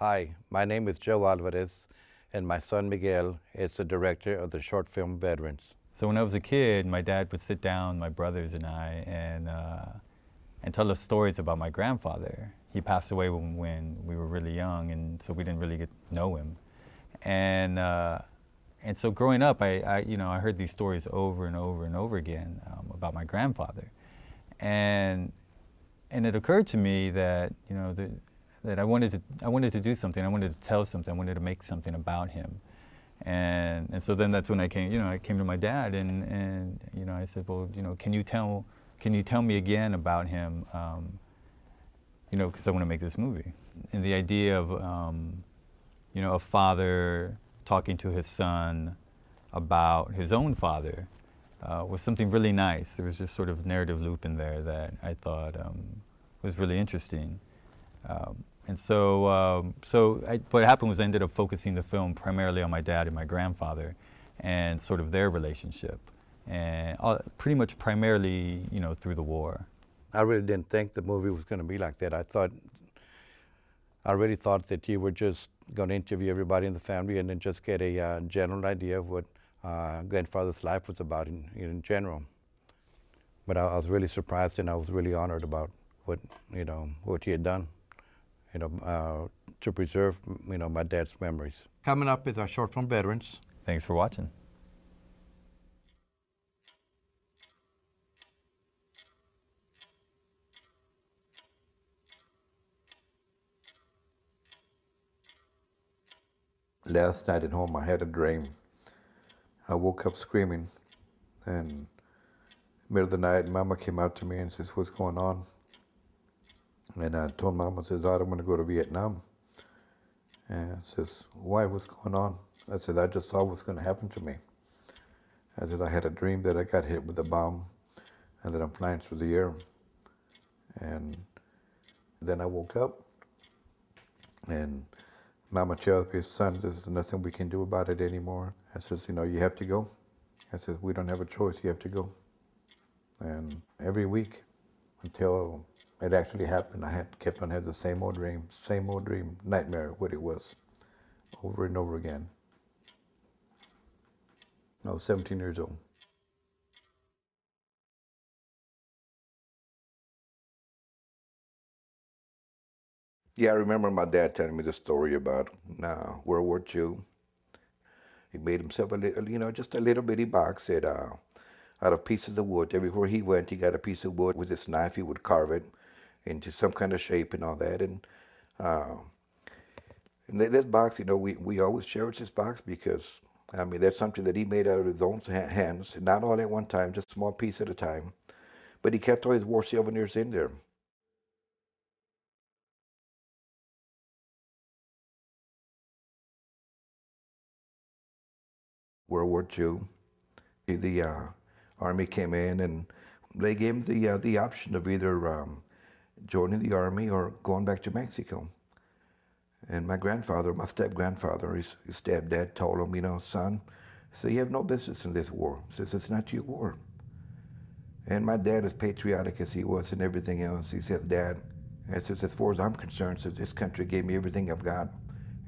Hi, my name is Joe Alvarez, and my son Miguel is the director of the short film Veterans. So when I was a kid, my dad would sit down, my brothers and I, and tell us stories about my grandfather. He passed away when we were really young, and so we didn't really get to know him. And so growing up, I heard these stories over and over and over again about my grandfather, and it occurred to me that that I wanted to do something. I wanted to tell something. I wanted to make something about him. And so then that's when I came to my dad and I said, well, can you tell me again about him, because I want to make this movie. And the idea of a father talking to his son about his own father was something really nice. There was just sort of narrative loop in there that I thought was really interesting. And so, what happened was I ended up focusing the film primarily on my dad and my grandfather and sort of their relationship, and pretty much primarily, through the war. I really didn't think the movie was going to be like that. I really thought that you were just going to interview everybody in the family and then just get a general idea of what grandfather's life was about in general. But I was really surprised and I was really honored about what he had done. To preserve, my dad's memories. Coming up is our short film Veterans. Thanks for watching. Last night at home, I had a dream. I woke up screaming, and middle of the night, Mama came out to me and says, "What's going on?" And I told Mama, says, "I don't want to go to Vietnam." And says, "Why? What's going on?" I said, "I just saw what's going to happen to me." I said, "I had a dream that I got hit with a bomb and that I'm flying through the air." And then I woke up and Mama tells me, "Son, there's nothing we can do about it anymore." I says, "You have to go." I said, "We don't have a choice, you have to go." And every week until it actually happened, I kept on having the same old dream, nightmare, what it was, over and over again. I was 17 years old. Yeah, I remember my dad telling me the story about World War II. He made himself a little, just a little bitty box out of pieces of wood. Everywhere he went, he got a piece of wood with his knife. He would carve it into some kind of shape and all that. Uh, and this box, we always cherish this box because, I mean, that's something that he made out of his own hands, not all at one time, just a small piece at a time. But he kept all his war souvenirs in there. World War II, the Army came in and they gave him the option of either joining the Army or going back to Mexico. And my grandfather, my step-grandfather, his stepdad told him, "Son, so you have no business in this war." He says, "It's not your war." And my dad, as patriotic as he was and everything else, he says, "Dad," he says, "as far as I'm concerned," says, "this country gave me everything I've got."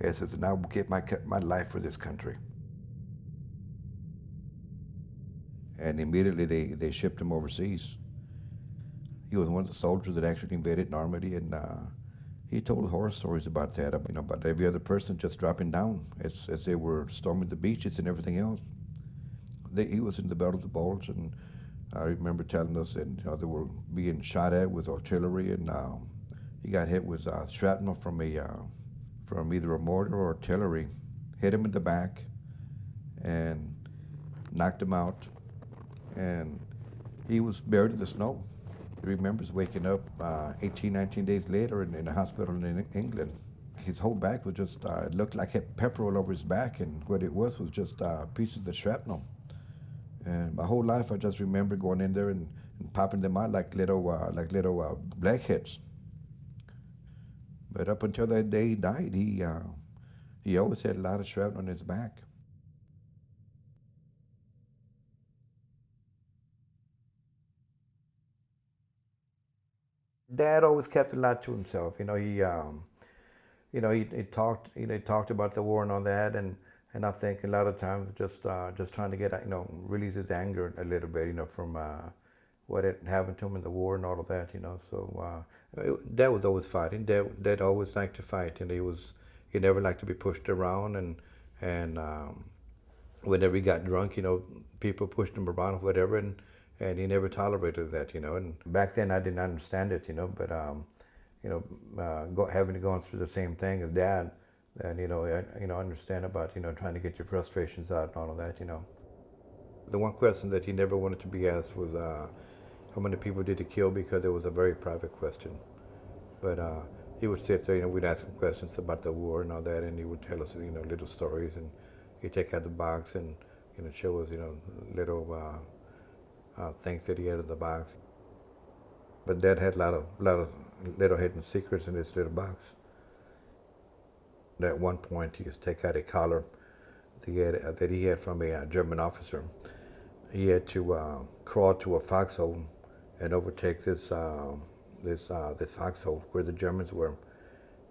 He says, "And I will give my life for this country." And immediately they shipped him overseas. He was one of the soldiers that actually invaded Normandy, and he told horror stories about that, about every other person just dropping down as they were storming the beaches and everything else. He was in the Battle of the Bulge, and I remember telling us that they were being shot at with artillery, and he got hit with shrapnel from either a mortar or artillery, hit him in the back, and knocked him out, and he was buried in the snow. He remembers waking up 18, 19 days later in a hospital in England. His whole back was just, it looked like he had pepper all over his back, and what it was just pieces of shrapnel. And my whole life, I just remember going in there and popping them out like little blackheads. But up until that day he died, he always had a lot of shrapnel on his back. Dad always kept a lot to himself. he talked about the war and all that, and I think a lot of times just trying to get, release his anger a little bit, from what had happened to him in the war and all of that, So Dad was always fighting. Dad always liked to fight, and he never liked to be pushed around, and whenever he got drunk, people pushed him around or whatever, and he never tolerated that, And back then I didn't understand it, but having to go through the same thing as Dad, and I understand about trying to get your frustrations out and all of that, The one question that he never wanted to be asked was how many people did he kill, because it was a very private question. But he would sit there, we'd ask him questions about the war and all that, and he would tell us, little stories, and he'd take out the box and show us, little things that he had in the box. But Dad had a lot of little hidden secrets in his little box. At one point, he used to take out a collar that he had from a German officer. He had to crawl to a foxhole and overtake this foxhole where the Germans were,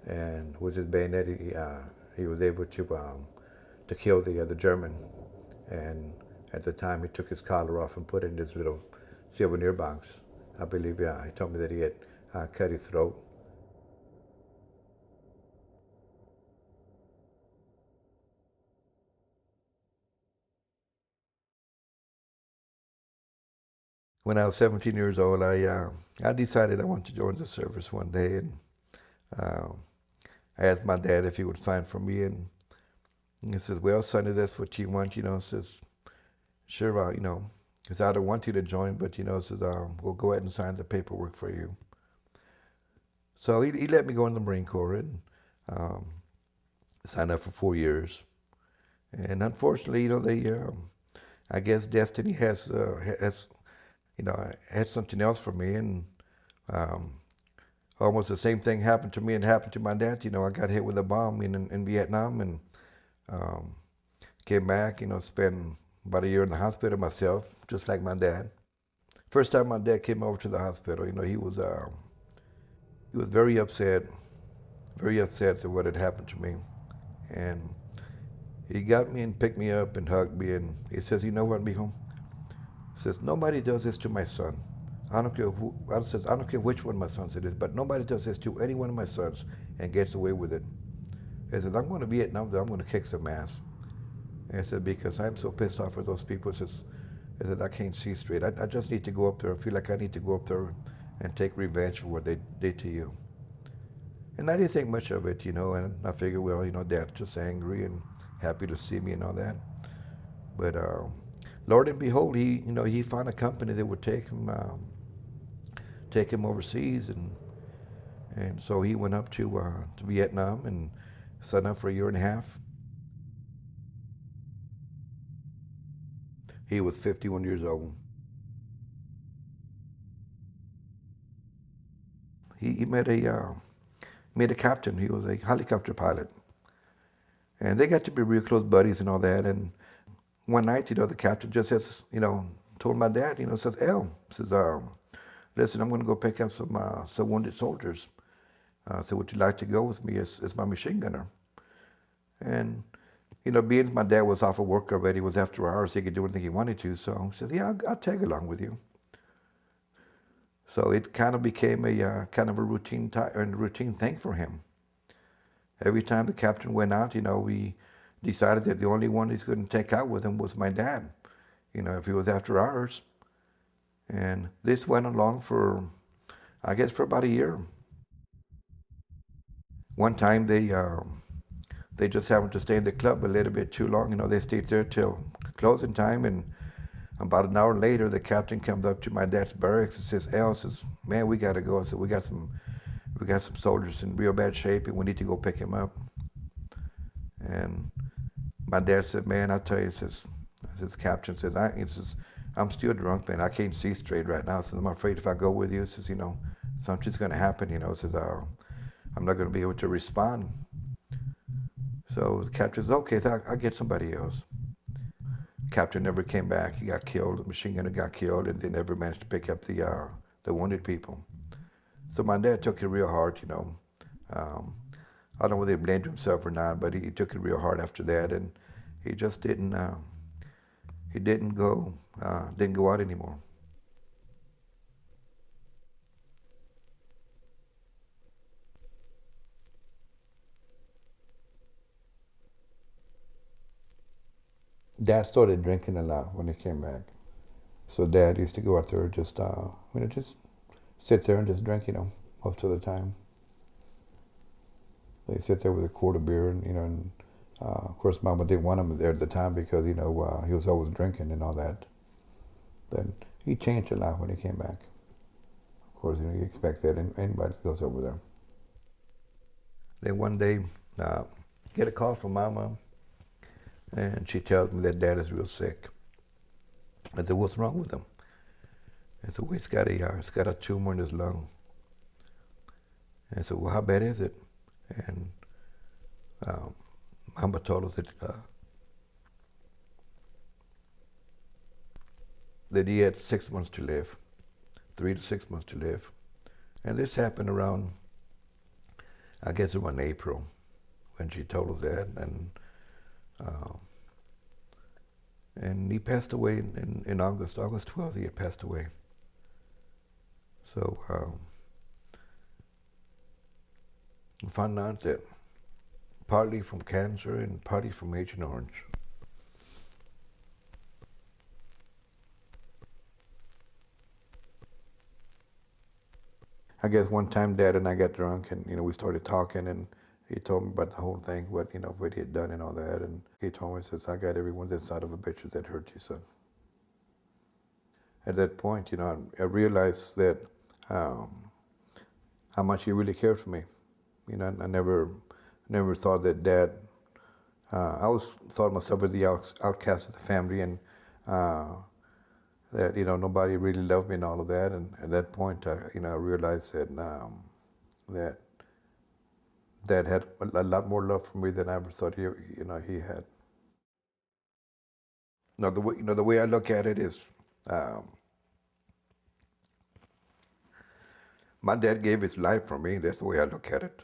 and with his bayonet, he was able to kill the German. And at the time, he took his collar off and put it in his little souvenir box. I believe, he told me that he had cut his throat. When I was 17 years old, I decided I wanted to join the service one day, and I asked my dad if he would sign for me, and he says, "Well, son, if that's what you want, says, sure, because I don't want you to join, but, says, we'll go ahead and sign the paperwork for you." So he let me go in the Marine Corps, and signed up for 4 years. And unfortunately, I guess destiny has had something else for me, and almost the same thing happened to me and happened to my dad. I got hit with a bomb in Vietnam, and came back, spent about a year in the hospital myself, just like my dad. First time my dad came over to the hospital, he was very upset at what had happened to me. And he got me and picked me up and hugged me, and he says, "You know what, mijo?" He says, "Nobody does this to my son. I don't care which one of my sons it is, but nobody does this to any one of my sons and gets away with it." He says, "I'm going to Vietnam, though. I'm going to kick some ass." And I said, "Because I'm so pissed off with those people." He said, "I can't see straight. I just need to go up there. I feel like I need to go up there and take revenge for what they did to you." And I didn't think much of it, and I figured, well, Dad's just angry and happy to see me and all that. But Lord and behold, he found a company that would take him overseas, and so he went up to Vietnam and signed up for a year and a half. He was 51 years old. He met a captain. He was a helicopter pilot, and they got to be real close buddies and all that. And one night, the captain just says, told my dad, says, "El," says, "listen, I'm going to go pick up some wounded soldiers. So would you like to go with me as my machine gunner?" And being my dad was off of work already, was after hours, he could do anything he wanted to. So he said, "Yeah, I'll tag along with you." So it kind of became a kind of a routine thing for him. Every time the captain went out, we decided that the only one he's going to take out with him was my dad, if he was after hours. And this went along for, I guess, for about a year. One time they just happened to stay in the club a little bit too long. They stayed there till closing time, and about an hour later, the captain comes up to my dad's barracks and says, "El," says, "Man, we got to go." I said, we got some soldiers in real bad shape, and we need to go pick him up." And my dad said, "Man, I tell you," says, "Captain," says, "I'm still drunk, man. I can't see straight right now." So I'm afraid if I go with you, says, something's going to happen, says, I'm not going to be able to respond. So the captain says, "Okay, I'll get somebody else." Captain never came back. He got killed. The machine gunner got killed, and they never managed to pick up the wounded people. So my dad took it real hard, I don't know whether he blamed himself or not, but he took it real hard after that, and he just he didn't go out anymore. Dad started drinking a lot when he came back. So Dad used to go out there just just sit there and just drink, most of the time. They sit there with a quart of beer, and of course, Mama didn't want him there at the time because he was always drinking and all that. But he changed a lot when he came back. Of course, you expect that anybody that goes over there. Then one day, get a call from Mama, and she tells me that Dad is real sick. I said, "What's wrong with him?" I said, "Well, he's got a tumor in his lung." And I said, "Well, how bad is it?" And Mama told us that he had 6 months to live, 3 to 6 months to live. And this happened around, I guess around April, when she told us that. And he passed away in August 12th, he had passed away. So I found out that partly from cancer and partly from Agent Orange. I guess one time Dad and I got drunk, and we started talking, and he told me about the whole thing, what he had done and all that, and he told me, he says, "I got every one of the side of a bitches that hurt you, son." At that point, I realized that how much he really cared for me. I never thought that Dad. I always thought of myself as the outcast of the family, and that nobody really loved me and all of that. And at that point, I realized that that Dad had a lot more love for me than I ever thought he had. Now the way I look at it is, my dad gave his life for me. That's the way I look at it.